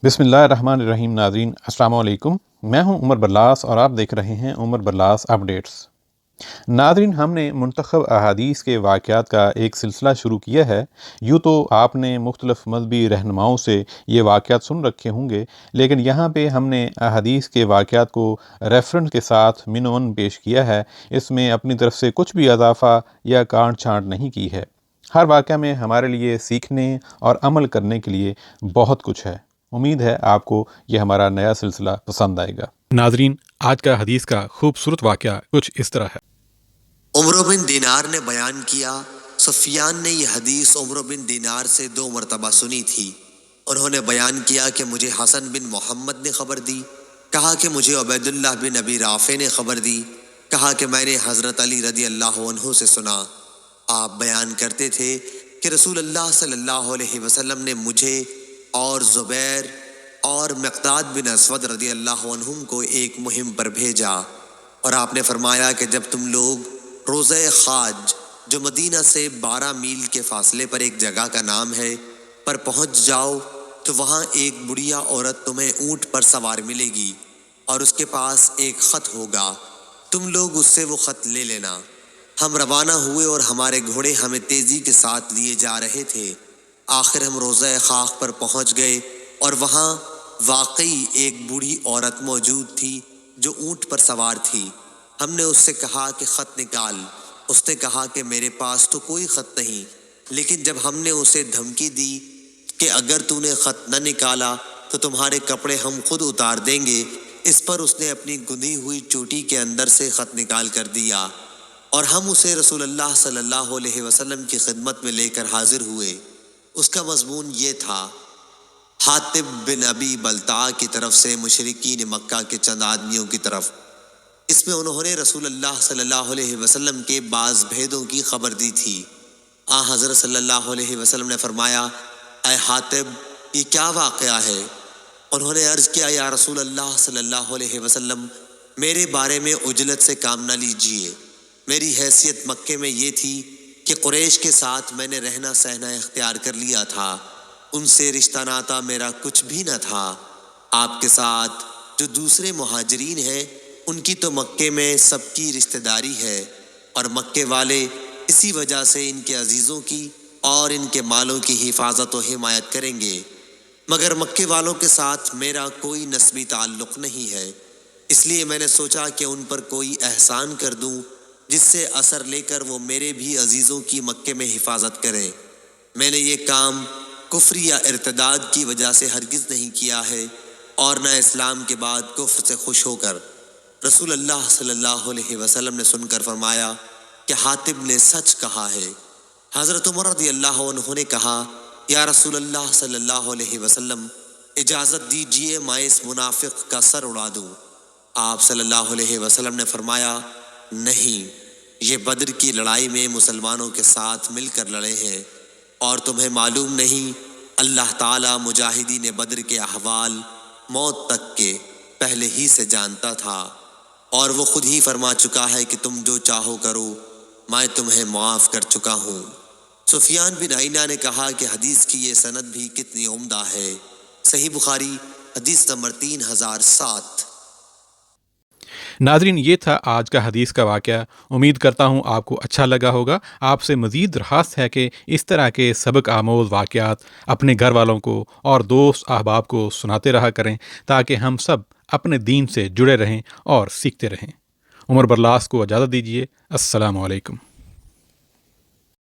बिस्मिल्लाहिर्रहमानिर्रहीम। नाज़रीन अस्सलाम वालेकुम। मैं हूं उमर बरलास और आप देख रहे हैं उमर बरलास अपडेट्स। नाज़रीन, हमने मुंतखब अहादीस के वाक़यात का एक सिलसिला शुरू किया है। यूँ तो आपने मुख्तलिफ़ मज़हबी रहनुमाओं से ये वाक़यात सुन रखे होंगे, लेकिन यहाँ पे हमने अहादीस के वाक़यात को रेफ़रेंस के साथ मिनवन पेश किया है। इसमें अपनी तरफ से कुछ भी इजाफ़ा या काट छाँट नहीं की है। हर वाक़या में हमारे लिए सीखने और अमल करने के लिए बहुत कुछ है। उम्मीद है आपको ये हमारा नया सिलसिला पसंद आएगा। नाज़रीन, आज का हदीस का खूबसूरत वाक़या कुछ इस तरह है। उमर बिन दीनार ने बयान किया, सुफियान ने यह हदीस उमर बिन दीनार से 2 मरतबा सुनी थी। उन्होंने बयान किया कि मुझे हसन बिन मोहम्मद ने खबर दी, कहा कि मुझे उबैदुल्लाह बिन अबी राफ़े ने खबर दी, कहा कि मैंने हज़रत अली रदी अल्लाह अन्हु से सुना। आप बयान करते थे कि रसूल अल्लाह सल्लल्लाहु अलैहि वसल्लम ने मुझे और ज़ुबैर और मिक़दाद बिन असवद रदी अल्लाह अन्हुम को एक मुहिम पर भेजा, और आपने फरमाया कि जब तुम लोग रोज़े खाज, जो मदीना से 12 मील के फासले पर एक जगह का नाम है, पर पहुंच जाओ तो वहाँ एक बुढ़िया औरत तुम्हें ऊँट पर सवार मिलेगी और उसके पास एक ख़त होगा। तुम लोग उससे वो ख़त ले लेना। हम रवाना हुए और हमारे घोड़े हमें तेज़ी के साथ लिए जा रहे थे। आखिर हम रोज़े खाख पर पहुँच गए और वहाँ वाकई एक बूढ़ी औरत मौजूद थी जो ऊँट पर सवार थी। हमने उससे कहा कि ख़त निकाल। उसने कहा कि मेरे पास तो कोई ख़त नहीं। लेकिन जब हमने उसे धमकी दी कि अगर तूने ख़त न निकाला तो तुम्हारे कपड़े हम खुद उतार देंगे, इस पर उसने अपनी गुंदी हुई चोटी के अंदर से ख़त निकाल कर दिया और हम उसे रसूलुल्लाह सल्लल्लाहु अलैहि वसल्लम की खिदमत में लेकर हाजिर हुए। उसका मज़मून ये था, हातिब बिन अबी बलता की तरफ से मुशरिकीन मक्का के चंद आदमियों की तरफ। इसमें उन्होंने रसूलुल्लाह सल्लल्लाहु अलैहि वसल्लम के बाज़ भेदों की खबर दी थी। हज़रत सल्लल्लाहु अलैहि वसल्लम ने फरमाया, ऐ हातिब, ये क्या वाक़या है? उन्होंने अर्ज़ किया, या रसूल अल्लाह सल्लल्लाहु अलैहि वसल्लम, मेरे बारे में उजलत से काम न लीजिए। मेरी हैसियत मक्के में ये थी कि कुरैश के साथ मैंने रहना सहना इख्तियार कर लिया था। उनसे रिश्ता नाता मेरा कुछ भी न था। आपके साथ जो दूसरे मुहाजिरीन हैं, उनकी तो मक्के में सबकी रिश्तेदारी है और मक्के वाले इसी वजह से इनके अजीज़ों की और इनके मालों की हिफाजत व हिमायत करेंगे, मगर मक्के वालों के साथ मेरा कोई नस्बी ताल्लुक़ नहीं है। इसलिए मैंने सोचा कि उन पर कोई एहसान कर दूं, जिससे असर लेकर वो मेरे भी अजीज़ों की मक्के में हिफाजत करें। मैंने ये काम कुफ्र या इर्तिदाद की वजह से हरगिज़ नहीं किया है और न इस्लाम के बाद कुफ्र से खुश होकर। रसूल अल्लाह सल्लल्लाहु अलैहि वसल्लम ने सुनकर फरमाया कि हातिब ने सच कहा है। हज़रत उमर रज़ी अल्लाह अन्हु ने कहा, या रसूल अल्लाह सल्लल्लाहु अलैहि वसल्लम, इजाज़त दीजिए मैं इस मुनाफिक का सर उड़ा दूँ। आप सल्लल्लाहु अलैहि वसल्लम ने फरमाया, नहीं, ये बद्र की लड़ाई में मुसलमानों के साथ मिलकर लड़े हैं और तुम्हें मालूम नहीं, अल्लाह ताला मुजाहिदीन बद्र के अहवाल मौत तक के पहले ही से जानता था और वो खुद ही फरमा चुका है कि तुम जो चाहो करो, मैं तुम्हें माफ़ कर चुका हूँ। सुफियान बिन आइना ने कहा कि हदीस की ये सनद भी कितनी उम्दा है। सही बुखारी हदीस नंबर 3007। नाज़रीन, ये था आज का हदीस का वाक़या। उम्मीद करता हूँ आपको अच्छा लगा होगा। आपसे मज़ीद दरख्वास्त है कि इस तरह के सबक आमोज़ वाक़यात अपने घर वालों को और दोस्त अहबाब को सुनाते रहा करें, ताकि हम सब अपने दीन से जुड़े रहें और सीखते रहें। उमर बरलास को इजाज़त दीजिए। अस्सलामु अलैकुम।